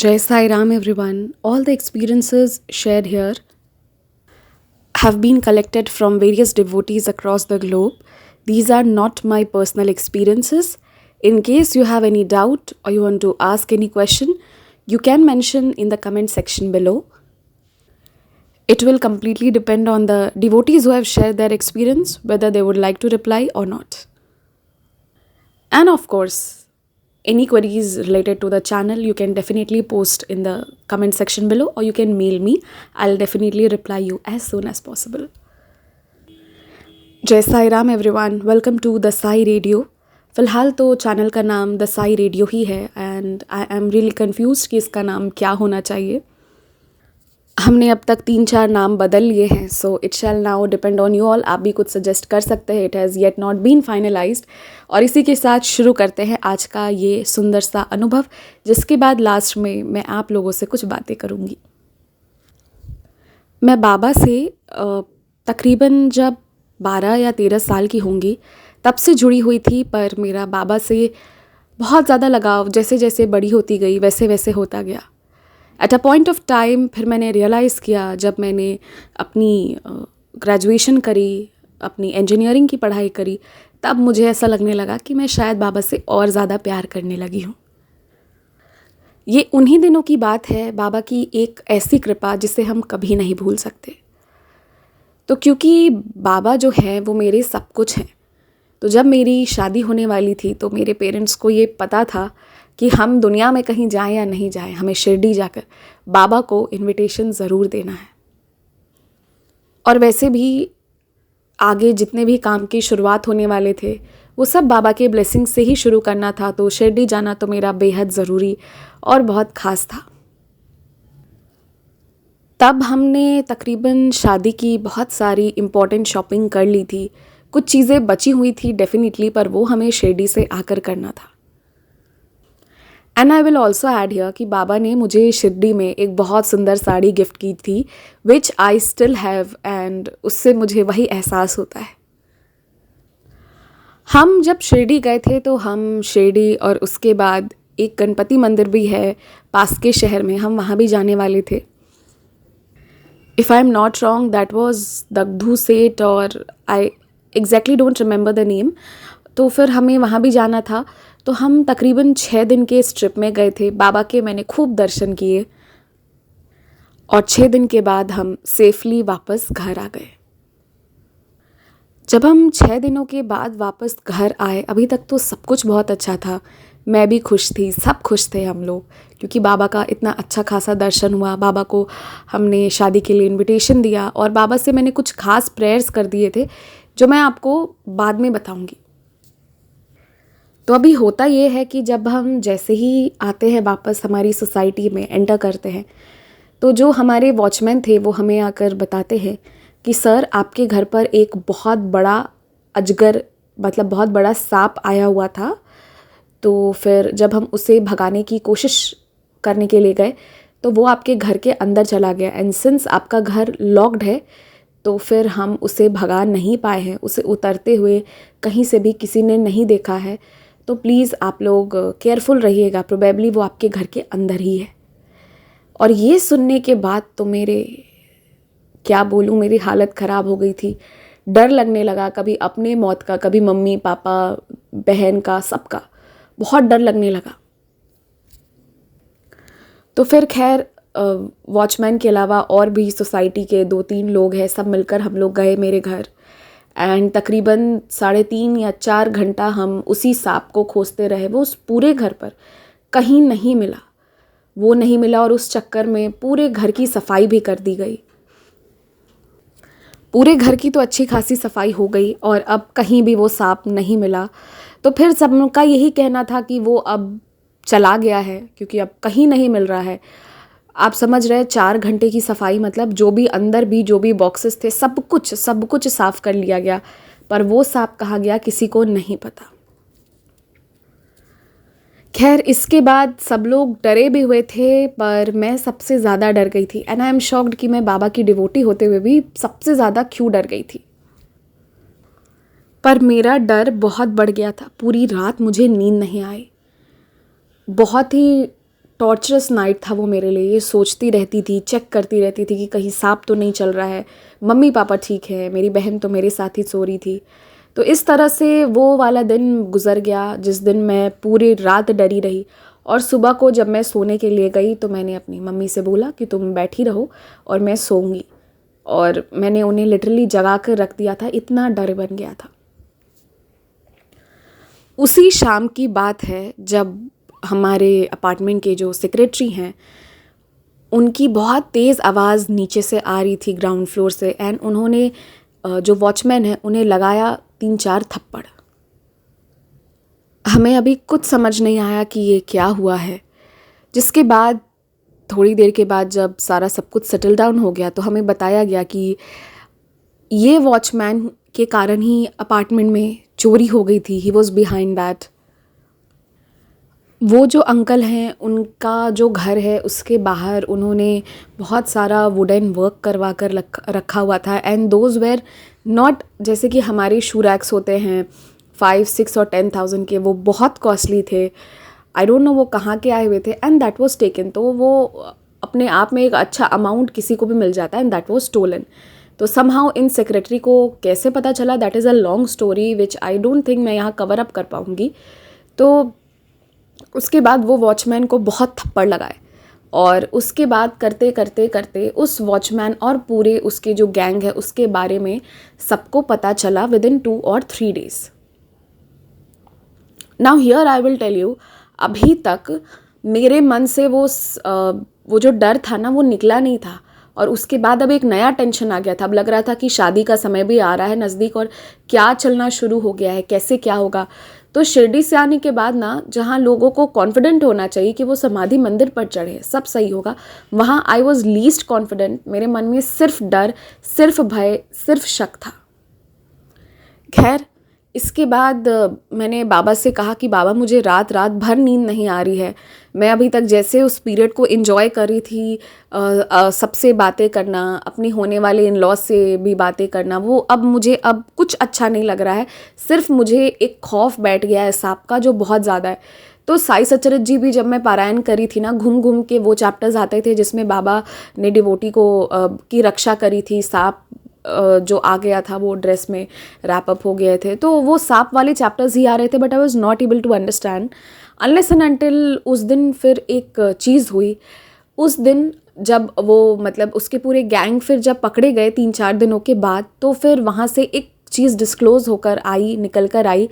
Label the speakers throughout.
Speaker 1: Jai Sai Ram, everyone. All the experiences shared here have been collected from various devotees across the globe. These are not my personal experiences. In case you have any doubt or you want to ask any question, you can mention in the comment section below. It will completely depend on the devotees who have shared their experience, whether they would like to reply or not. And of course, any queries related to the channel, you can definitely post in the comment section below or you can mail me. I'll definitely reply you as soon as possible. जय Sai Ram everyone, welcome to the Sai radio. फ़िलहाल तो channel का नाम the Sai radio ही है and I am really confuse कि इसका नाम क्या होना चाहिए। हमने अब तक 3-4 नाम बदल लिए हैं, so it shall now depend on you all. आप भी कुछ सजेस्ट कर सकते हैं। It has yet not been finalised. और इसी के साथ शुरू करते हैं आज का ये सुंदर सा अनुभव, जिसके बाद लास्ट में मैं आप लोगों से कुछ बातें करूँगी। मैं बाबा से तकरीबन जब 12 या 13 साल की होंगी तब से जुड़ी हुई थी, पर मेरा बाबा से बहुत ज़्यादा लगाव जैसे जैसे बड़ी होती गई वैसे वैसे होता गया। At a point of time फिर मैंने रियलाइज़ किया, जब मैंने अपनी ग्रेजुएशन करी, अपनी इंजीनियरिंग की पढ़ाई करी, तब मुझे ऐसा लगने लगा कि मैं शायद बाबा से और ज़्यादा प्यार करने लगी हूँ। ये उन्हीं दिनों की बात है, बाबा की एक ऐसी कृपा जिसे हम कभी नहीं भूल सकते। तो क्योंकि बाबा जो है वो मेरे सब कुछ हैं, तो जब मेरी शादी होने वाली थी तो मेरे पेरेंट्स को ये पता था कि हम दुनिया में कहीं जाएं या नहीं जाएं, हमें शिरडी जाकर बाबा को इनविटेशन ज़रूर देना है। और वैसे भी आगे जितने भी काम की शुरुआत होने वाले थे वो सब बाबा के ब्लेसिंग से ही शुरू करना था, तो शिरडी जाना तो मेरा बेहद ज़रूरी और बहुत ख़ास था। तब हमने तकरीबन शादी की बहुत सारी इम्पॉर्टेंट शॉपिंग कर ली थी। कुछ चीज़ें बची हुई थी डेफिनेटली, पर वो हमें शिरडी से आकर करना था। And I will also add here कि बाबा ने मुझे शिरडी में एक बहुत सुंदर साड़ी गिफ्ट की थी, विच आई स्टिल हैव, एंड उससे मुझे वही एहसास होता है। हम जब शिरडी गए थे तो हम शिरडी और उसके बाद एक गणपति मंदिर भी है पास के शहर में, हम वहाँ भी जाने वाले थे। If I'm not wrong, that was दग्धू सेठ, और I exactly don't remember the name। तो फिर हमें वहाँ भी जाना था, तो हम तकरीबन 6 दिन के इस ट्रिप में गए थे। बाबा के मैंने खूब दर्शन किए और 6 दिन के बाद हम सेफली वापस घर आ गए। जब हम 6 दिनों के बाद वापस घर आए, अभी तक तो सब कुछ बहुत अच्छा था। मैं भी खुश थी, सब खुश थे हम लोग, क्योंकि बाबा का इतना अच्छा खासा दर्शन हुआ। बाबा को हमने शादी के लिए इनविटेशन दिया और बाबा से मैंने कुछ खास प्रेयर्स कर दिए थे, जो मैं आपको बाद में बताऊंगी। तो अभी होता ये है कि जब हम जैसे ही आते हैं वापस हमारी सोसाइटी में एंटर करते हैं, तो जो हमारे वॉचमैन थे वो हमें आकर बताते हैं कि सर, आपके घर पर एक बहुत बड़ा अजगर, मतलब बहुत बड़ा सांप आया हुआ था। तो फिर जब हम उसे भगाने की कोशिश करने के लिए गए तो वो आपके घर के अंदर चला गया, एंड सिंस आपका घर लॉक्ड है तो फिर हम उसे भगा नहीं पाए हैं। उसे उतरते हुए कहीं से भी किसी ने नहीं देखा है, तो प्लीज़ आप लोग केयरफुल रहिएगा, प्रोबेबली वो आपके घर के अंदर ही है। और ये सुनने के बाद तो क्या बोलूँ, मेरी हालत ख़राब हो गई थी। डर लगने लगा, कभी अपने मौत का, कभी मम्मी पापा बहन का, सबका बहुत डर लगने लगा। तो फिर खैर वॉचमैन के अलावा और भी सोसाइटी के 2-3 लोग हैं, सब मिलकर हम लोग गए मेरे घर, एंड तकरीबन 3.5 या 4 घंटा हम उसी सांप को खोजते रहे। वो उस पूरे घर पर कहीं नहीं मिला, वो नहीं मिला, और उस चक्कर में पूरे घर की सफाई भी कर दी गई। पूरे घर की तो अच्छी खासी सफाई हो गई और अब कहीं भी वो सांप नहीं मिला। तो फिर सबका यही कहना था कि वो अब चला गया है, क्योंकि अब कहीं नहीं मिल रहा है। आप समझ रहे हैं, 4 घंटे की सफाई, मतलब जो भी अंदर भी जो भी बॉक्सेस थे सब कुछ साफ कर लिया गया, पर वो सांप कहाँ गया किसी को नहीं पता। खैर इसके बाद सब लोग डरे भी हुए थे, पर मैं सबसे ज़्यादा डर गई थी। एंड आई एम शॉक्ड कि मैं बाबा की डिवोटी होते हुए भी सबसे ज़्यादा क्यों डर गई थी। पर मेरा डर बहुत बढ़ गया था। पूरी रात मुझे नींद नहीं आई। बहुत ही टॉर्चरस नाइट था वो मेरे लिए। ये सोचती रहती थी, चेक करती रहती थी कि कहीं सांप तो नहीं चल रहा है, मम्मी पापा ठीक है, मेरी बहन तो मेरे साथ ही सो रही थी। तो इस तरह से वो वाला दिन गुजर गया जिस दिन मैं पूरी रात डरी रही। और सुबह को जब मैं सोने के लिए गई तो मैंने अपनी मम्मी से बोला कि तुम बैठी रहो और मैं सोऊंगी, और मैंने उन्हें लिटरली जगा कर रख दिया था, इतना डर बन गया था। उसी शाम की बात है जब हमारे अपार्टमेंट के जो सेक्रेटरी हैं, उनकी बहुत तेज़ आवाज़ नीचे से आ रही थी ग्राउंड फ्लोर से, एंड उन्होंने जो वॉचमैन है उन्हें लगाया 3-4 थप्पड़। हमें अभी कुछ समझ नहीं आया कि ये क्या हुआ है। जिसके बाद थोड़ी देर के बाद जब सारा सब कुछ सेटल डाउन हो गया तो हमें बताया गया कि ये वॉचमैन के कारण ही अपार्टमेंट में चोरी हो गई थी। He was behind that. वो जो अंकल हैं उनका जो घर है उसके बाहर उन्होंने बहुत सारा वुडन वर्क करवा कर रखा हुआ था, एंड दोज वेयर नॉट जैसे कि हमारे शू रैक्स होते हैं 5, 6 और 10,000 के, वो बहुत कॉस्टली थे। आई डोंट नो वो कहाँ के आए हुए थे, एंड दैट वाज टेकन। तो वो अपने आप में एक अच्छा अमाउंट किसी को भी मिल जाता है, एंड दैट वाज स्टोलन। तो समहाउ इन सेक्रेटरी को कैसे पता चला, that is a long story which I don't think मैं यहाँ कवर अप कर पाऊँगी। तो उसके बाद वो वॉचमैन को बहुत थप्पड़ लगाए, और उसके बाद करते करते करते उस वॉचमैन और पूरे उसके जो गैंग है उसके बारे में सबको पता चला विदिन 2 और 3 days। Now here I will tell you, अभी तक मेरे मन से वो जो डर था ना वो निकला नहीं था, और उसके बाद अब एक नया टेंशन आ गया था। अब लग रहा था कि शादी का समय भी आ रहा है नज़दीक, और क्या चलना शुरू हो गया है, कैसे क्या होगा। तो शिरडी से आने के बाद ना, जहाँ लोगों को कॉन्फिडेंट होना चाहिए कि वो समाधि मंदिर पर चढ़े, सब सही होगा, वहाँ आई वॉज लीस्ट कॉन्फिडेंट। मेरे मन में सिर्फ डर, सिर्फ भय, सिर्फ शक था। खैर, इसके बाद मैंने बाबा से कहा कि बाबा मुझे रात रात भर नींद नहीं आ रही है। मैं अभी तक जैसे उस पीरियड को एंजॉय कर रही थी, सबसे बातें करना, अपनी होने वाले इन लॉज से भी बातें करना, वो अब मुझे अब कुछ अच्छा नहीं लग रहा है। सिर्फ मुझे एक खौफ बैठ गया है सांप का, जो बहुत ज़्यादा है। तो साई सचरित जी भी जब मैं पारायण करी थी ना, घूम घूम के वो चैप्टर्स आते थे जिसमें बाबा ने डिवोटी को की रक्षा करी थी। सांप जो आ गया था वो ड्रेस में रैप अप हो गए थे, तो वो सांप वाले चैप्टर्स ही आ रहे थे, but I was not able to understand unless and until उस दिन फिर एक चीज़ हुई। उस दिन जब वो मतलब उसके पूरे गैंग फिर जब पकड़े गए 3-4 दिनों के बाद, तो फिर वहाँ से एक चीज़ डिस्क्लोज़ होकर आई, निकल कर आई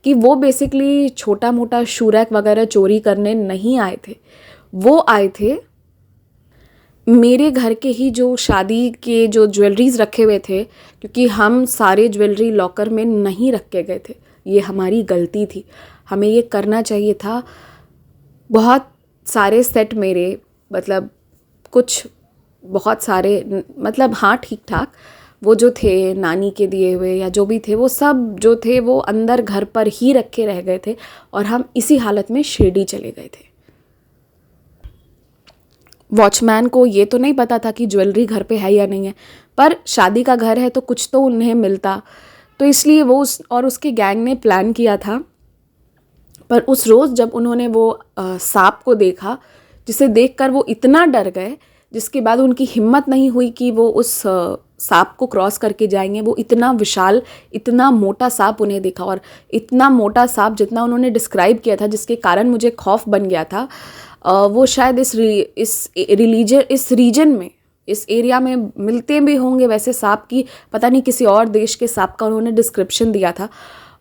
Speaker 1: कि वो बेसिकली छोटा मोटा शू रैक वगैरह चोरी करने नहीं आए थे। वो आए थे मेरे घर के ही जो शादी के जो ज्वेलरीज रखे हुए थे, क्योंकि हम सारे ज्वेलरी लॉकर में नहीं रख के गए थे। ये हमारी गलती थी, हमें ये करना चाहिए था। बहुत सारे सेट मेरे मतलब कुछ बहुत सारे मतलब हाँ ठीक ठाक वो जो थे नानी के दिए हुए या जो भी थे, वो सब जो थे वो अंदर घर पर ही रखे रह गए थे, और हम इसी हालत में शिरडी चले गए थे। वॉचमैन को ये तो नहीं पता था कि ज्वेलरी घर पे है या नहीं है, पर शादी का घर है तो कुछ तो उन्हें मिलता, तो इसलिए वो उसके गैंग ने प्लान किया था। पर उस रोज़ जब उन्होंने वो सांप को देखा, जिसे देखकर वो इतना डर गए, जिसके बाद उनकी हिम्मत नहीं हुई कि वो उस सांप को क्रॉस करके जाएंगे। वो इतना विशाल, इतना मोटा सांप उन्हें दिखा, और इतना मोटा सांप जितना उन्होंने डिस्क्राइब किया था, जिसके कारण मुझे खौफ बन गया था। वो शायद इस रीजन में, इस एरिया में मिलते भी होंगे वैसे सांप की, पता नहीं किसी और देश के सांप का उन्होंने डिस्क्रिप्शन दिया था।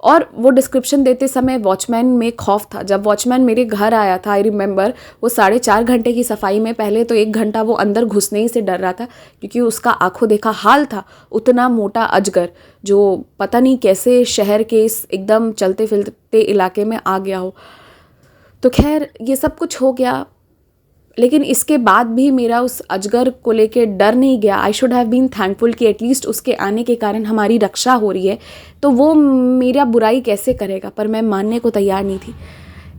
Speaker 1: और वो डिस्क्रिप्शन देते समय वॉचमैन में खौफ था। जब वॉचमैन मेरे घर आया था, आई रिमेंबर, वो 4.5 घंटे की सफाई में पहले तो 1 घंटा वो अंदर घुसने ही से डर रहा था, क्योंकि उसका आंखों देखा हाल था। उतना मोटा अजगर जो पता नहीं कैसे शहर के इस एकदम चलते फिरते इलाके में आ गया हो। तो खैर ये सब कुछ हो गया, लेकिन इसके बाद भी मेरा उस अजगर को लेके डर नहीं गया। I should have been thankful कि एटलीस्ट उसके आने के कारण हमारी रक्षा हो रही है, तो वो मेरा बुराई कैसे करेगा, पर मैं मानने को तैयार नहीं थी।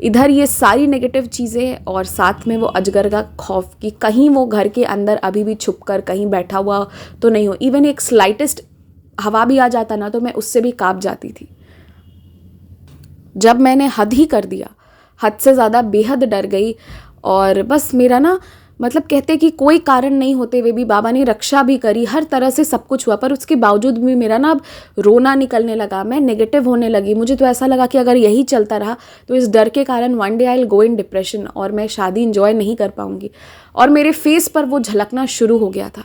Speaker 1: इधर ये सारी नेगेटिव चीज़ें और साथ में वो अजगर का खौफ कि कहीं वो घर के अंदर अभी भी छुप कर कहीं बैठा हुआ तो नहीं हो। इवन एक स्लाइटेस्ट हवा भी आ जाता ना तो मैं उससे भी काँप जाती थी। जब मैंने हद ही कर दिया, हद से ज़्यादा बेहद डर गई, और बस मेरा ना मतलब कहते कि कोई कारण नहीं होते हुए भी बाबा ने रक्षा भी करी, हर तरह से सब कुछ हुआ, पर उसके बावजूद भी मेरा ना अब रोना निकलने लगा, मैं नेगेटिव होने लगी। मुझे तो ऐसा लगा कि अगर यही चलता रहा तो इस डर के कारण one day I will go in depression और मैं शादी इंजॉय नहीं कर पाऊँगी। और मेरे फेस पर वो झलकना शुरू हो गया था।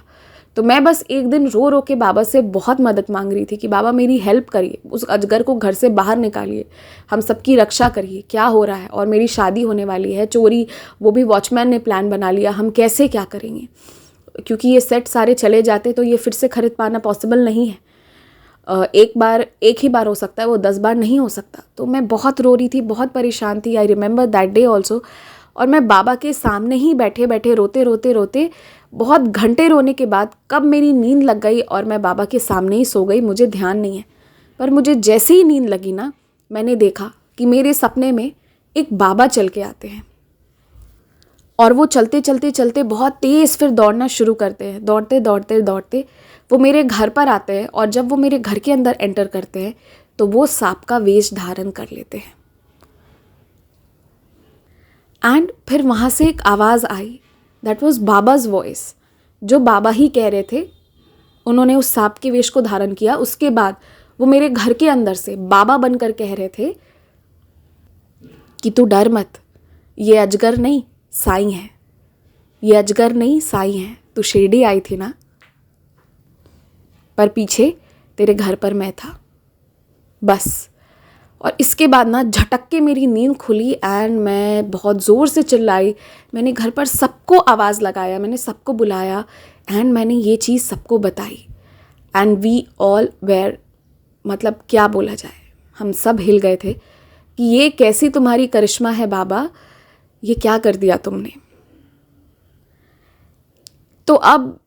Speaker 1: तो मैं बस एक दिन रो रो के बाबा से बहुत मदद मांग रही थी कि बाबा मेरी हेल्प करिए, उस अजगर को घर से बाहर निकालिए, हम सबकी रक्षा करिए, क्या हो रहा है, और मेरी शादी होने वाली है, चोरी, वो भी वॉचमैन ने प्लान बना लिया, हम कैसे क्या करेंगे, क्योंकि ये सेट सारे चले जाते तो ये फिर से खरीद पाना पॉसिबल नहीं है। एक ही बार हो सकता है, वो 10 बार नहीं हो सकता। तो मैं बहुत रो रही थी, बहुत परेशान थी। I remember that day also. और मैं बाबा के सामने ही बैठे बैठे रोते रोते रोते बहुत घंटे रोने के बाद कब मेरी नींद लग गई और मैं बाबा के सामने ही सो गई, मुझे ध्यान नहीं है। पर मुझे जैसे ही नींद लगी ना, मैंने देखा कि मेरे सपने में एक बाबा चल के आते हैं और वो चलते चलते चलते बहुत तेज़ फिर दौड़ना शुरू करते हैं। दौड़ते दौड़ते दौड़ते वो मेरे घर पर आते हैं और जब वो मेरे घर के अंदर एंटर करते हैं तो वो सांप का वेश धारण कर लेते हैं। एंड फिर वहाँ से एक आवाज़ आई, दैट वॉज बाबाज वॉइस, जो बाबा ही कह रहे थे। उन्होंने उस सांप के वेश को धारण किया। उसके बाद वो मेरे घर के अंदर से बाबा बनकर कह रहे थे कि तू डर मत, ये अजगर नहीं साईं है, ये अजगर नहीं साईं है, तू शिरडी आई थी ना, पर पीछे तेरे घर पर मैं था, बस। और इसके बाद ना झटक के मेरी नींद खुली एंड मैं बहुत ज़ोर से चिल्लाई। मैंने घर पर सबको आवाज़ लगाया, मैंने सबको बुलाया एंड मैंने ये चीज़ सबको बताई। एंड वी ऑल वेयर, मतलब क्या बोला जाए, हम सब हिल गए थे कि ये कैसी तुम्हारी करिश्मा है बाबा, ये क्या कर दिया तुमने। तो अब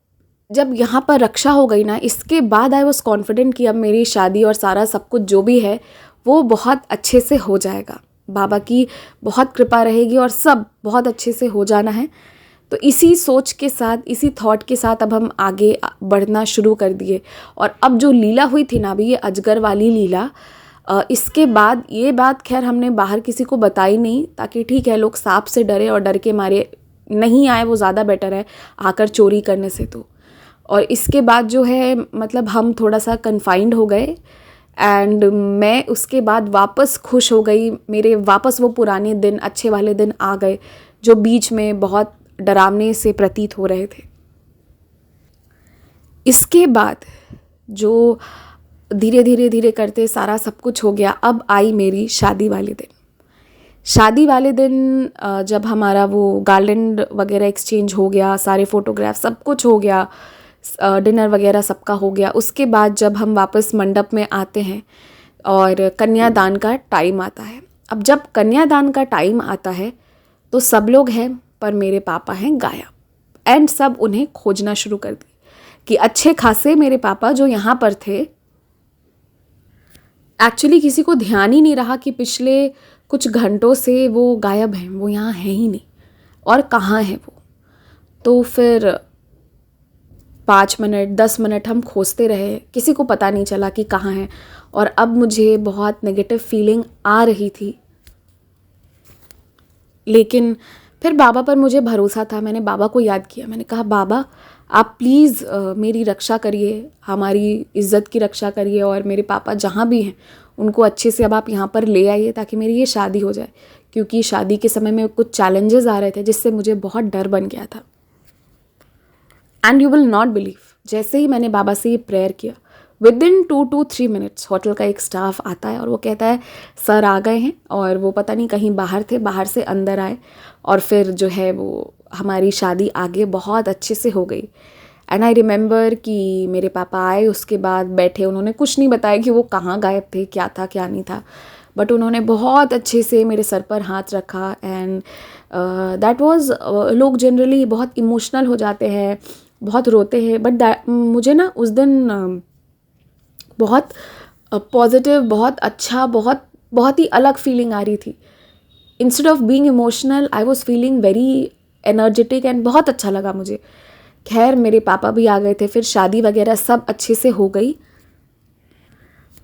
Speaker 1: जब यहाँ पर रक्षा हो गई ना, इसके बाद आई वॉज कॉन्फिडेंट कि अब मेरी शादी और सारा सब कुछ जो भी है वो बहुत अच्छे से हो जाएगा, बाबा की बहुत कृपा रहेगी और सब बहुत अच्छे से हो जाना है। तो इसी सोच के साथ, इसी थॉट के साथ अब हम आगे बढ़ना शुरू कर दिए। और अब जो लीला हुई थी ना अभी, ये अजगर वाली लीला, इसके बाद ये बात खैर हमने बाहर किसी को बताई नहीं, ताकि ठीक है लोग सांप से डरे और डर के मारे नहीं आए, वो ज़्यादा बेटर है आकर चोरी करने से तो। और इसके बाद जो है मतलब हम थोड़ा सा कन्फाइंड हो गए एंड मैं उसके बाद वापस खुश हो गई। मेरे वापस वो पुराने दिन, अच्छे वाले दिन आ गए जो बीच में बहुत डरावने से प्रतीत हो रहे थे। इसके बाद जो धीरे धीरे धीरे करते सारा सब कुछ हो गया, अब आई मेरी शादी वाले दिन। शादी वाले दिन जब हमारा वो गार्लैंड वगैरह एक्सचेंज हो गया, सारे फोटोग्राफ सब कुछ हो गया, डिनर वगैरह सबका हो गया, उसके बाद जब हम वापस मंडप में आते हैं और कन्यादान का टाइम आता है। अब जब कन्यादान का टाइम आता है तो सब लोग हैं पर मेरे पापा हैं गायब। एंड सब उन्हें खोजना शुरू कर दी कि अच्छे खासे मेरे पापा जो यहाँ पर थे, एक्चुअली किसी को ध्यान ही नहीं रहा कि पिछले कुछ घंटों से वो गायब हैं, वो यहाँ हैं ही नहीं और कहाँ हैं वो। तो फिर 5 मिनट 10 मिनट हम खोजते रहे, किसी को पता नहीं चला कि कहाँ हैं। और अब मुझे बहुत नेगेटिव फीलिंग आ रही थी, लेकिन फिर बाबा पर मुझे भरोसा था। मैंने बाबा को याद किया, मैंने कहा बाबा आप प्लीज़ मेरी रक्षा करिए, हमारी इज़्ज़त की रक्षा करिए और मेरे पापा जहाँ भी हैं उनको अच्छे से अब आप यहाँ पर ले आइए ताकि मेरी ये शादी हो जाए। क्योंकि शादी के समय में कुछ चैलेंजेस आ रहे थे जिससे मुझे बहुत डर बन गया था। And you will not believe, जैसे ही मैंने बाबा से ये प्रेयर किया, विदिन 2 to 3 मिनट्स होटल का एक स्टाफ आता है और वो कहता है सर आ गए हैं। और वो पता नहीं कहीं बाहर थे, बाहर से अंदर आए और फिर जो है वो हमारी शादी आगे बहुत अच्छे से हो गई। एंड आई रिमेंबर कि मेरे पापा आए, उसके बाद बैठे, उन्होंने कुछ नहीं बताया कि वो कहाँ गायब थे, क्या था क्या नहीं था, बट उन्होंने बहुत अच्छे से मेरे सर पर हाथ रखा। एंड दैट वाज, लोग जनरली बहुत इमोशनल हो जाते हैं, बहुत रोते हैं, बट मुझे ना उस दिन बहुत पॉजिटिव, बहुत अच्छा, बहुत ही अलग फीलिंग आ रही थी। Instead of being emotional I was feeling very energetic and बहुत अच्छा लगा मुझे। खैर मेरे पापा भी आ गए थे, फिर शादी वगैरह सब अच्छे से हो गई।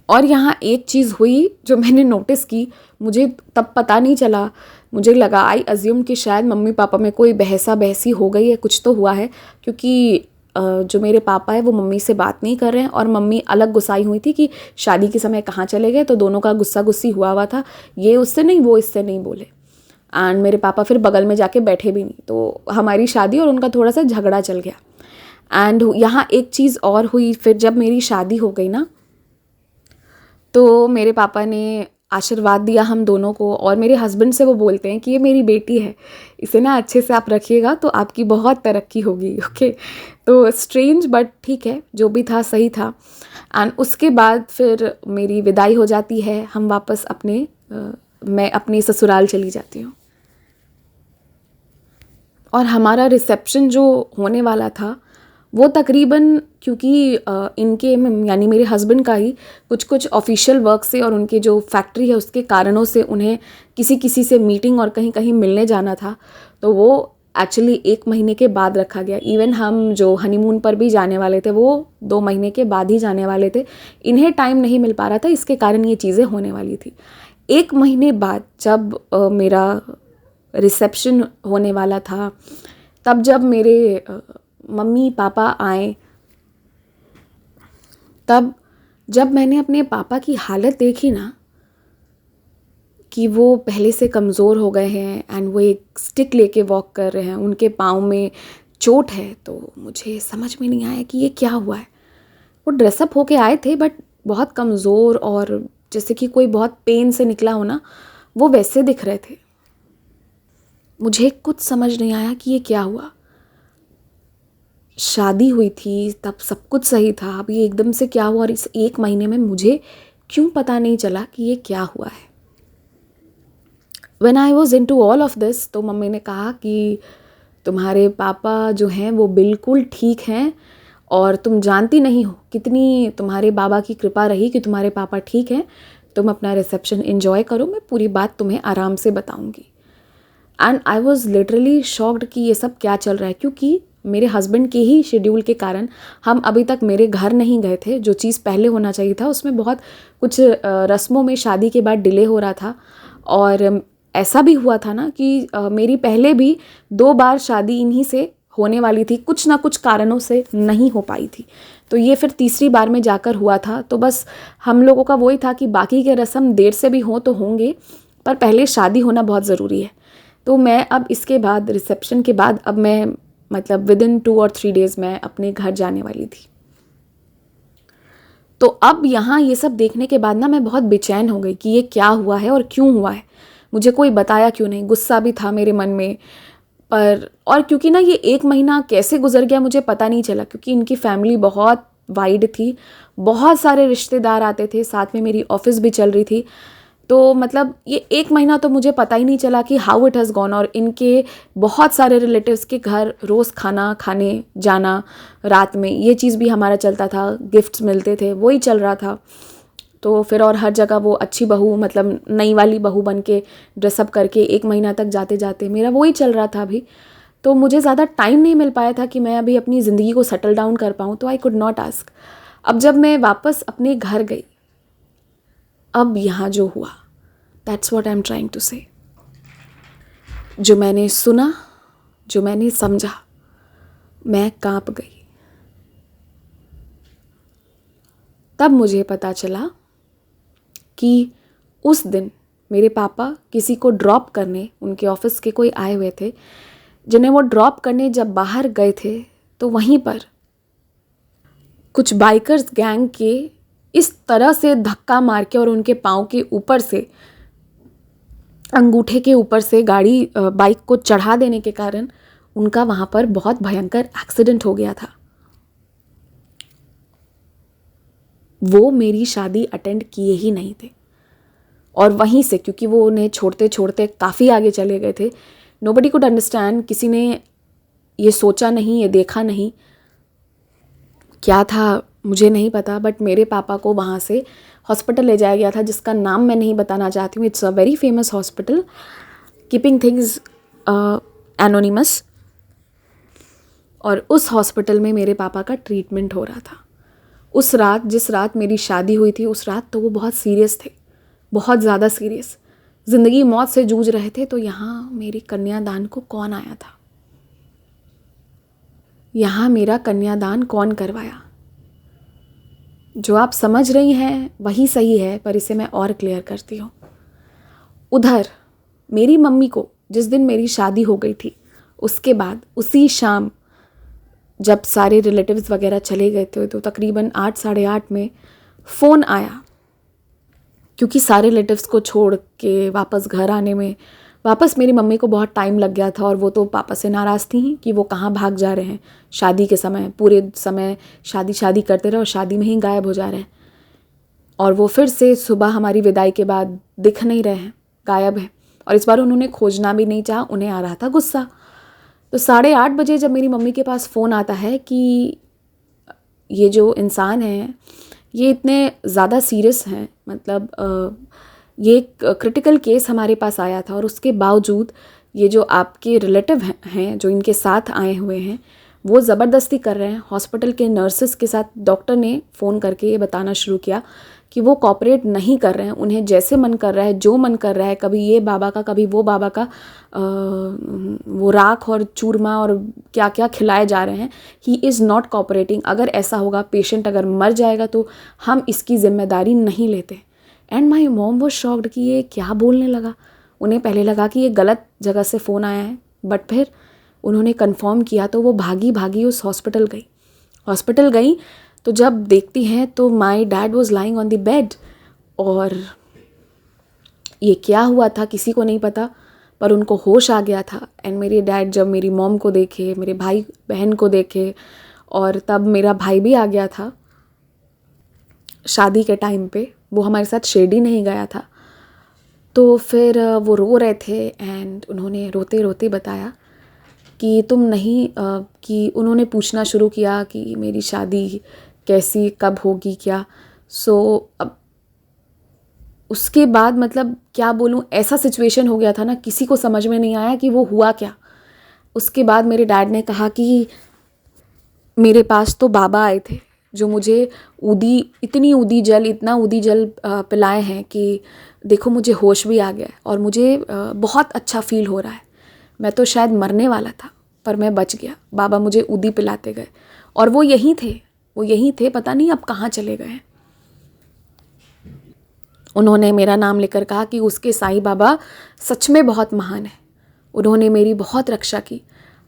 Speaker 1: और यहाँ एक चीज़ हुई जो मैंने नोटिस की, मुझे तब पता नहीं चला, मुझे लगा, आई अज्यूम कि शायद मम्मी पापा में कोई बहसा बहसी हो गई है, कुछ तो हुआ है, क्योंकि जो मेरे पापा है वो मम्मी से बात नहीं कर रहे हैं और मम्मी अलग गुस्साई हुई थी कि शादी के समय कहाँ चले गए, तो दोनों का गुस्सा गुस्सी हुआ था, ये उससे नहीं वो इससे नहीं बोले। एंड मेरे पापा फिर बगल में जाके बैठे भी नहीं, तो हमारी शादी और उनका थोड़ा सा झगड़ा चल गया। एंड यहाँ एक चीज़ और हुई, फिर जब मेरी शादी हो गई ना, तो मेरे पापा ने आशीर्वाद दिया हम दोनों को, और मेरे हस्बैंड से वो बोलते हैं कि ये मेरी बेटी है, इसे ना अच्छे से आप रखिएगा तो आपकी बहुत तरक्की होगी। ओके, तो स्ट्रेंज बट ठीक है, जो भी था सही था। एंड उसके बाद फिर मेरी विदाई हो जाती है, हम वापस अपने मैं अपने ससुराल चली जाती हूँ। और हमारा रिसेप्शन जो होने वाला था वो तकरीबन, क्योंकि इनके यानी मेरे हस्बैंड का ही कुछ कुछ ऑफिशियल वर्क से और उनके जो फैक्ट्री है उसके कारणों से उन्हें किसी किसी से मीटिंग और कहीं कहीं मिलने जाना था, तो वो एक्चुअली 1 महीने के बाद रखा गया। इवन हम जो हनीमून पर भी जाने वाले थे वो 2 महीने के बाद ही जाने वाले थे, इन्हें टाइम नहीं मिल पा रहा था, इसके कारण ये चीज़ें होने वाली थी। 1 महीने बाद जब मेरा रिसेप्शन होने वाला था, तब जब मेरे मम्मी पापा आए, तब जब मैंने अपने पापा की हालत देखी ना कि वो पहले से कमज़ोर हो गए हैं एंड वो एक स्टिक लेके वॉक कर रहे हैं, उनके पाँव में चोट है, तो मुझे समझ में नहीं आया कि ये क्या हुआ है। वो ड्रेसअप होके आए थे बट बहुत कमज़ोर और जैसे कि कोई बहुत पेन से निकला हो ना, वो वैसे दिख रहे थे। मुझे कुछ समझ नहीं आया कि ये क्या हुआ। शादी हुई थी तब सब कुछ सही था, अब ये एकदम से क्या हुआ, और इस 1 महीने में मुझे क्यों पता नहीं चला कि ये क्या हुआ है। When I was into all of this, तो मम्मी ने कहा कि तुम्हारे पापा जो हैं वो बिल्कुल ठीक हैं, और तुम जानती नहीं हो कितनी तुम्हारे बाबा की कृपा रही कि तुम्हारे पापा ठीक हैं, तुम अपना रिसेप्शन एंजॉय करो, मैं पूरी बात तुम्हें आराम से बताऊंगी। And I was literally shocked कि ये सब क्या चल रहा है, क्योंकि मेरे हस्बैंड के ही शेड्यूल के कारण हम अभी तक मेरे घर नहीं गए थे। जो चीज़ पहले होना चाहिए था उसमें बहुत कुछ रस्मों में शादी के बाद डिले हो रहा था, और ऐसा भी हुआ था ना कि मेरी पहले भी 2 बार शादी इन्हीं से होने वाली थी, कुछ ना कुछ कारणों से नहीं हो पाई थी, तो ये फिर तीसरी बार में जाकर हुआ था। तो बस हम लोगों का वही था कि बाकी के रस्म देर से भी हों तो होंगे, पर पहले शादी होना बहुत ज़रूरी है। तो मैं अब इसके बाद रिसेप्शन के बाद अब मैं मतलब विदिन 2 और 3 डेज़ मैं अपने घर जाने वाली थी। तो अब यहाँ ये सब देखने के बाद ना मैं बहुत बेचैन हो गई कि ये क्या हुआ है और क्यों हुआ है, मुझे कोई बताया क्यों नहीं। गुस्सा भी था मेरे मन में, पर और क्योंकि ना ये 1 महीना कैसे गुजर गया मुझे पता नहीं चला, क्योंकि इनकी फैमिली बहुत वाइड थी, बहुत सारे रिश्तेदार आते थे, साथ में मेरी ऑफिस भी चल रही थी। तो मतलब ये 1 महीना तो मुझे पता ही नहीं चला कि हाउ इट हैज़ गॉन। और इनके बहुत सारे रिलेटिव्स के घर रोज़ खाना खाने जाना रात में, ये चीज़ भी हमारा चलता था, गिफ्ट्स मिलते थे, वही चल रहा था। तो फिर और हर जगह वो अच्छी बहू, मतलब नई वाली बहू बन के ड्रेसअप करके 1 महीना तक जाते जाते मेरा वही चल रहा था अभी। तो मुझे ज़्यादा टाइम नहीं मिल पाया था कि मैं अभी अपनी ज़िंदगी को सेटल डाउन कर पाऊँ, तो आई कुड नॉट आस्क। अब जब मैं वापस अपने घर गई, अब यहाँ जो हुआ, that's what I am trying to say. जो मैंने सुना, जो मैंने समझा, मैं कांप गई। तब मुझे पता चला कि उस दिन मेरे पापा किसी को ड्रॉप करने, उनके ऑफिस के कोई आए हुए थे, जिन्हें वो ड्रॉप करने जब बाहर गए थे, तो वहीं पर कुछ बाइकर्स गैंग के इस तरह से धक्का मार के और उनके पाँव के ऊपर से, अंगूठे के ऊपर से गाड़ी बाइक को चढ़ा देने के कारण उनका वहाँ पर बहुत भयंकर एक्सीडेंट हो गया था। वो मेरी शादी अटेंड किए ही नहीं थे, और वहीं से, क्योंकि वो उन्हें छोड़ते छोड़ते काफ़ी आगे चले गए थे, नोबडी कुड अंडरस्टैंड, किसी ने ये सोचा नहीं, ये देखा नहीं, क्या था मुझे नहीं पता, बट मेरे पापा को वहाँ से हॉस्पिटल ले जाया गया था, जिसका नाम मैं नहीं बताना चाहती हूँ। It's a very famous hospital, keeping things anonymous. और उस हॉस्पिटल में मेरे पापा का ट्रीटमेंट हो रहा था। उस रात, जिस रात मेरी शादी हुई थी, उस रात तो वो बहुत सीरियस थे, बहुत ज़्यादा सीरियस, ज़िंदगी मौत से जूझ रहे थे, तो यहाँ मेरी कन्यादान को कौन आया था, यहाँ मेरा कन्यादान कौन करवाया। जो आप समझ रही हैं वही सही है, पर इसे मैं और क्लियर करती हूँ। उधर मेरी मम्मी को जिस दिन मेरी शादी हो गई थी, उसके बाद उसी शाम जब सारे रिलेटिव्स वगैरह चले गए थे, तो तकरीबन 8 साढ़े 8 में फ़ोन आया, क्योंकि सारे रिलेटिव्स को छोड़ के वापस घर आने में वापस मेरी मम्मी को बहुत टाइम लग गया था, और वो तो पापा से नाराज़ थी कि वो कहाँ भाग जा रहे हैं शादी के समय, पूरे समय शादी करते रहे और शादी में ही गायब हो जा रहे हैं, और वो फिर से सुबह हमारी विदाई के बाद दिख नहीं रहे हैं, गायब हैं। और इस बार उन्होंने खोजना भी नहीं चाहा, उन्हें आ रहा था गुस्सा। तो 8:30 बजे जब मेरी मम्मी के पास फ़ोन आता है कि ये जो इंसान हैं ये इतने ज़्यादा सीरियस हैं, मतलब ये एक क्रिटिकल केस हमारे पास आया था, और उसके बावजूद ये जो आपके रिलेटिव हैं जो इनके साथ आए हुए हैं, वो ज़बरदस्ती कर रहे हैं। हॉस्पिटल के नर्सेस के साथ डॉक्टर ने फ़ोन करके ये बताना शुरू किया कि वो कोऑपरेट नहीं कर रहे हैं, उन्हें जैसे मन कर रहा है, जो मन कर रहा है, कभी ये बाबा का कभी वो बाबा का वो राख और चूरमा और क्या क्या खिलाए जा रहे हैं। He is not cooperating. अगर ऐसा होगा, पेशेंट अगर मर जाएगा तो हम इसकी जिम्मेदारी नहीं लेते। एंड माई मॉम वो शॉक्ड कि ये क्या बोलने लगा। उन्हें पहले लगा कि ये गलत जगह से फ़ोन आया है, बट फिर उन्होंने कंफर्म किया तो वो भागी भागी उस हॉस्पिटल गई तो जब देखती हैं तो my dad was lying on the bed, और ये क्या हुआ था किसी को नहीं पता, पर उनको होश आ गया था। एंड मेरे डैड जब मेरी मॉम को देखे, मेरे भाई बहन को देखे, और तब मेरा भाई भी आ गया था शादी के टाइम पे, वो हमारे साथ शिरडी नहीं गया था। तो फिर वो रो रहे थे, एंड उन्होंने रोते रोते बताया कि तुम नहीं कि उन्होंने पूछना शुरू किया कि मेरी शादी कैसी कब होगी क्या। अब उसके बाद मतलब क्या बोलूँ, ऐसा सिचुएशन हो गया था ना, किसी को समझ में नहीं आया कि वो हुआ क्या। उसके बाद मेरे डैड ने कहा कि मेरे पास तो बाबा आए थे जो मुझे इतना ऊदी जल पिलाए हैं कि देखो मुझे होश भी आ गया है, और मुझे बहुत अच्छा फील हो रहा है। मैं तो शायद मरने वाला था पर मैं बच गया। बाबा मुझे ऊदी पिलाते गए, और वो यहीं थे, पता नहीं अब कहाँ चले गए। उन्होंने मेरा नाम लेकर कहा कि उसके साईं बाबा सच में बहुत महान है, उन्होंने मेरी बहुत रक्षा की,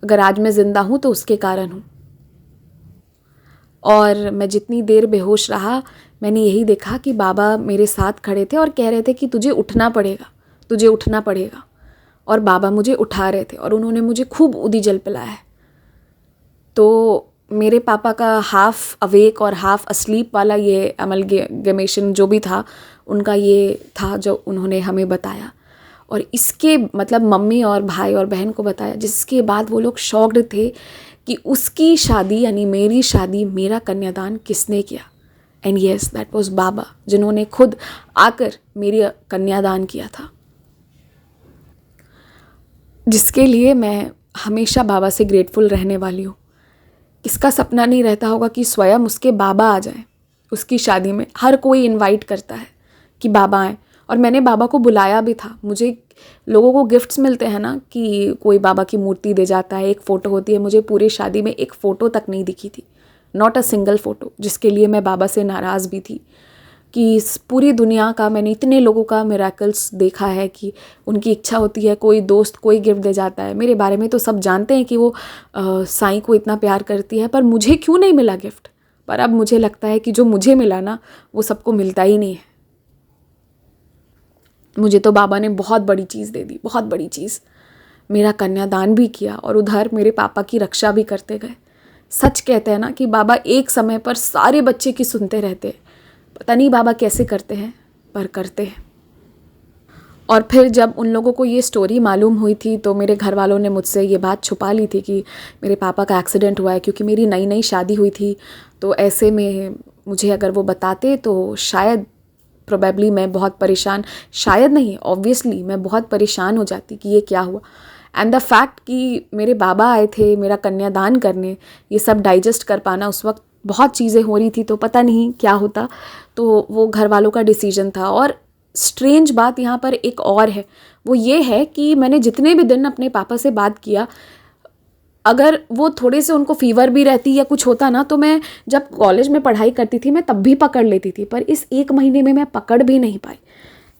Speaker 1: अगर आज मैं ज़िंदा हूँ तो उसके कारण हूँ। और मैं जितनी देर बेहोश रहा, मैंने यही देखा कि बाबा मेरे साथ खड़े थे और कह रहे थे कि तुझे उठना पड़ेगा, और बाबा मुझे उठा रहे थे, और उन्होंने मुझे खूब ऊदी जल पिलाया है। तो मेरे पापा का हाफ अवेक और हाफ अस्लीप वाला ये अमलगमेशन जो भी था, उनका ये था जो उन्होंने हमें बताया, और इसके मतलब मम्मी और भाई और बहन को बताया, जिसके बाद वो लोग शॉक्ड थे कि उसकी शादी यानी मेरी शादी, मेरा कन्यादान किसने किया। एंड येस, दैट वाज बाबा, जिन्होंने खुद आकर मेरी कन्यादान किया था, जिसके लिए मैं हमेशा बाबा से ग्रेटफुल रहने वाली हूँ। इसका सपना नहीं रहता होगा कि स्वयं उसके बाबा आ जाएं उसकी शादी में। हर कोई इनवाइट करता है कि बाबा आए, और मैंने बाबा को बुलाया भी था। मुझे लोगों को गिफ्ट्स मिलते हैं ना कि कोई बाबा की मूर्ति दे जाता है, एक फ़ोटो होती है। मुझे पूरी शादी में एक फ़ोटो तक नहीं दिखी थी, नॉट अ सिंगल फ़ोटो, जिसके लिए मैं बाबा से नाराज़ भी थी कि पूरी दुनिया का मैंने इतने लोगों का मिरेकल्स देखा है कि उनकी इच्छा होती है, कोई दोस्त कोई गिफ्ट दे जाता है। मेरे बारे में तो सब जानते हैं कि वो साईं को इतना प्यार करती है, पर मुझे क्यों नहीं मिला गिफ्ट। पर अब मुझे लगता है कि जो मुझे मिला ना, वो सबको मिलता ही नहीं है। मुझे तो बाबा ने बहुत बड़ी चीज़ दे दी, बहुत बड़ी चीज़। मेरा कन्यादान भी किया, और उधर मेरे पापा की रक्षा भी करते गए। सच कहते हैं ना कि बाबा एक समय पर सारे बच्चे की सुनते रहते हैं। पता नहीं बाबा कैसे करते हैं, पर करते हैं। और फिर जब उन लोगों को ये स्टोरी मालूम हुई थी, तो मेरे घर वालों ने मुझसे ये बात छुपा ली थी कि मेरे पापा का एक्सीडेंट हुआ है, क्योंकि मेरी नई नई शादी हुई थी। तो ऐसे में मुझे अगर वो बताते तो शायद प्रोबेबली मैं बहुत परेशान, शायद नहीं ऑब्वियसली मैं बहुत परेशान हो जाती कि ये क्या हुआ। एंड द फैक्ट कि मेरे बाबा आए थे मेरा कन्यादान करने, ये सब डाइजेस्ट कर पाना, उस वक्त बहुत चीज़ें हो रही थी, तो पता नहीं क्या होता। तो वो घर वालों का डिसीजन था। और स्ट्रेंज बात यहाँ पर एक और है, वो ये है कि मैंने जितने भी दिन अपने पापा से बात किया, अगर वो थोड़े से उनको फीवर भी रहती या कुछ होता ना, तो मैं जब कॉलेज में पढ़ाई करती थी मैं तब भी पकड़ लेती थी, पर इस 1 महीने में मैं पकड़ भी नहीं पाई।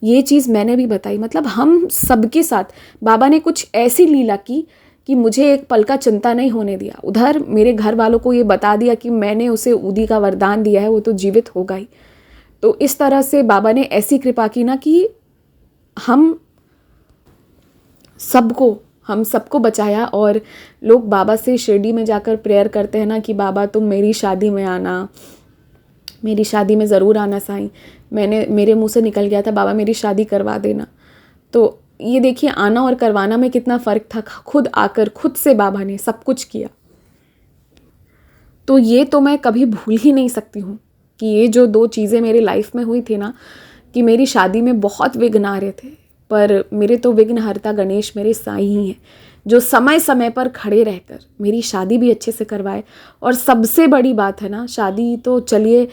Speaker 1: ये चीज़ मैंने भी बताई। मतलब हम सबके साथ बाबा ने कुछ ऐसी लीला की कि मुझे एक पल का चिंता नहीं होने दिया। उधर मेरे घर वालों को ये बता दिया कि मैंने उसे ऊदी का वरदान दिया है, वो तो जीवित होगा ही। तो इस तरह से बाबा ने ऐसी कृपा की ना कि हम सबको बचाया। और लोग बाबा से शिरडी में जाकर प्रेयर करते हैं ना कि बाबा तुम मेरी शादी में आना, मेरी शादी में ज़रूर आना साईं। मेरे मुंह से निकल गया था बाबा मेरी शादी करवा देना। तो ये देखिए आना और करवाना में कितना फ़र्क था। खुद आकर खुद से बाबा ने सब कुछ किया। तो ये तो मैं कभी भूल ही नहीं सकती हूँ कि ये जो 2 चीज़ें मेरी लाइफ में हुई थी ना, कि मेरी शादी में बहुत विघ्न आ रहे थे, पर मेरे तो विघ्नहर्ता गणेश मेरे साईं ही हैं, जो समय समय पर खड़े रहकर मेरी शादी भी अच्छे से करवाए। और सबसे बड़ी बात है ना, शादी तो चलिए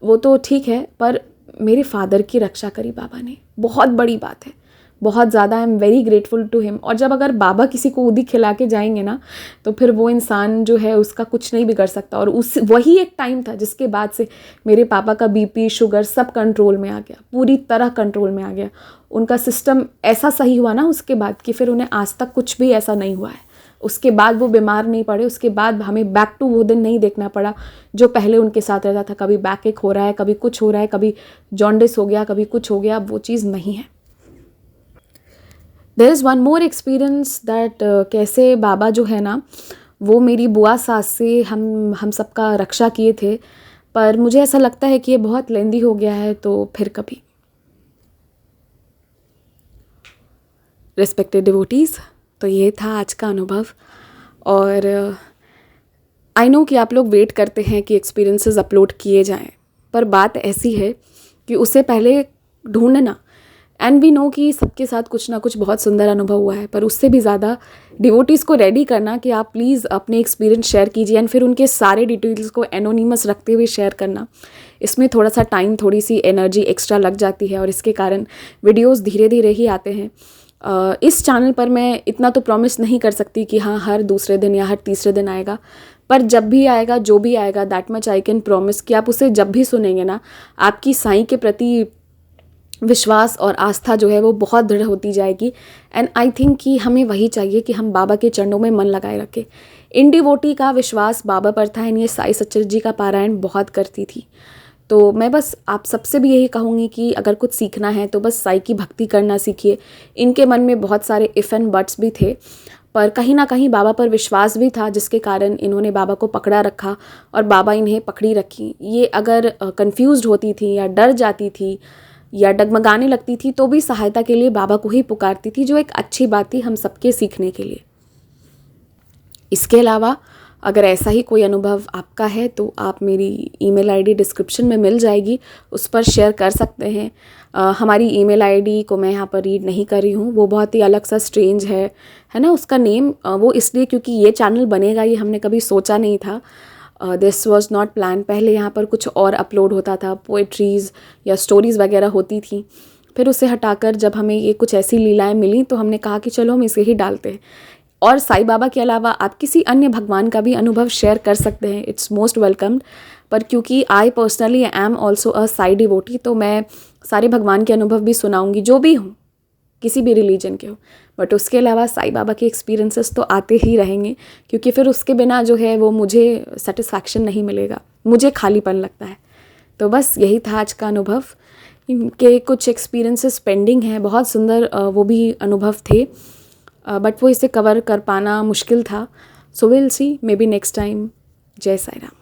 Speaker 1: वो तो ठीक है, पर मेरे फादर की रक्षा करी बाबा ने, बहुत बड़ी बात है, बहुत ज़्यादा। I am very grateful to him. और जब अगर बाबा किसी को ऊदी खिला के जाएंगे ना, तो फिर वो इंसान जो है उसका कुछ नहीं बिगड़ सकता। और वही एक टाइम था जिसके बाद से मेरे पापा का बीपी शुगर सब कंट्रोल में आ गया, पूरी तरह कंट्रोल में आ गया। उनका सिस्टम ऐसा सही हुआ ना उसके बाद कि फिर उन्हें आज तक कुछ भी ऐसा नहीं हुआ है। उसके बाद वो बीमार नहीं पड़े, उसके बाद हमें बैक टू वो दिन नहीं देखना पड़ा जो पहले उनके साथ रहता था। कभी बैक एक हो रहा है, कभी कुछ हो रहा है, कभी जॉन्डिस हो गया, कभी कुछ हो गया। अब वो चीज़ नहीं है। There is one more experience that कैसे बाबा जो है ना, वो मेरी बुआ सास से हम सबका रक्षा किए थे। पर मुझे ऐसा लगता है कि ये बहुत लेंदी हो गया है, तो फिर कभी। रिस्पेक्टेड डिवोटीज़, तो ये था आज का अनुभव। और आई नो कि आप लोग वेट करते हैं कि एक्सपीरियंसेस अपलोड किए जाएं, पर बात ऐसी है कि उससे पहले ढूंढना, एंड वी नो कि सबके साथ कुछ ना कुछ बहुत सुंदर अनुभव हुआ है, पर उससे भी ज़्यादा डिवोटीज़ को रेडी करना कि आप प्लीज़ अपने एक्सपीरियंस शेयर कीजिए, एंड फिर उनके सारे डिटेल्स को एनोनिमस रखते हुए शेयर करना। इसमें थोड़ा सा टाइम, थोड़ी सी एनर्जी एक्स्ट्रा लग जाती है, और इसके कारण वीडियोज़ धीरे धीरे ही आते हैं। इस चैनल पर मैं इतना तो प्रॉमिस नहीं कर सकती कि हाँ हर दूसरे दिन या हर तीसरे दिन आएगा, पर जब भी आएगा, जो भी आएगा, that much I can promise कि आप उसे जब भी सुनेंगे ना, आपकी साईं के प्रति विश्वास और आस्था जो है वो बहुत दृढ़ होती जाएगी। एंड आई थिंक कि हमें वही चाहिए कि हम बाबा के चरणों में मन लगाए रखें। इन डिवोटी का विश्वास बाबा पर था, एंड ये साईं सच्चर जी का पारायण बहुत करती थी। तो मैं बस आप सबसे भी यही कहूँगी कि अगर कुछ सीखना है तो बस साईं की भक्ति करना सीखिए। इनके मन में बहुत सारे इफ़ एंड बट्स भी थे, पर कहीं ना कहीं बाबा पर विश्वास भी था, जिसके कारण इन्होंने बाबा को पकड़ा रखा और बाबा इन्हें पकड़ी रखी। ये अगर कंफ्यूज्ड होती थी या डर जाती थी या डगमगाने लगती थी, तो भी सहायता के लिए बाबा को ही पुकारती थी, जो एक अच्छी बात थी हम सबके सीखने के लिए। इसके अलावा अगर ऐसा ही कोई अनुभव आपका है तो आप मेरी ईमेल आईडी डिस्क्रिप्शन में मिल जाएगी, उस पर शेयर कर सकते हैं। हमारी ईमेल आईडी को मैं यहाँ पर रीड नहीं कर रही हूँ, वो बहुत ही अलग सा स्ट्रेंज है ना उसका नेम। वो इसलिए क्योंकि ये चैनल बनेगा ये हमने कभी सोचा नहीं था। This was not plan. पहले यहाँ पर कुछ और अपलोड होता था, पोएट्रीज़ या स्टोरीज़ वगैरह होती थी। फिर उसे हटाकर जब हमें ये कुछ ऐसी लीलाएँ मिली तो हमने कहा कि चलो हम इसे ही डालते हैं। और साईं बाबा के अलावा आप किसी अन्य भगवान का भी अनुभव शेयर कर सकते हैं, इट्स मोस्ट वेलकम्ड। पर क्योंकि I personally am also a Sai devotee, तो मैं सारे भगवान के अनुभव भी सुनाऊंगी, जो भी हों, किसी भी रिलीजन के हो। बट उसके अलावा साईं बाबा के एक्सपीरियंसेस तो आते ही रहेंगे, क्योंकि फिर उसके बिना जो है वो मुझे सेटिस्फैक्शन नहीं मिलेगा, मुझे खालीपन लगता है। तो बस यही था आज का अनुभव। इनके कुछ एक्सपीरियंसेस पेंडिंग हैं, बहुत सुंदर वो भी अनुभव थे, बट वो इसे कवर कर पाना मुश्किल था। So will see, may be next time. जय साईं राम।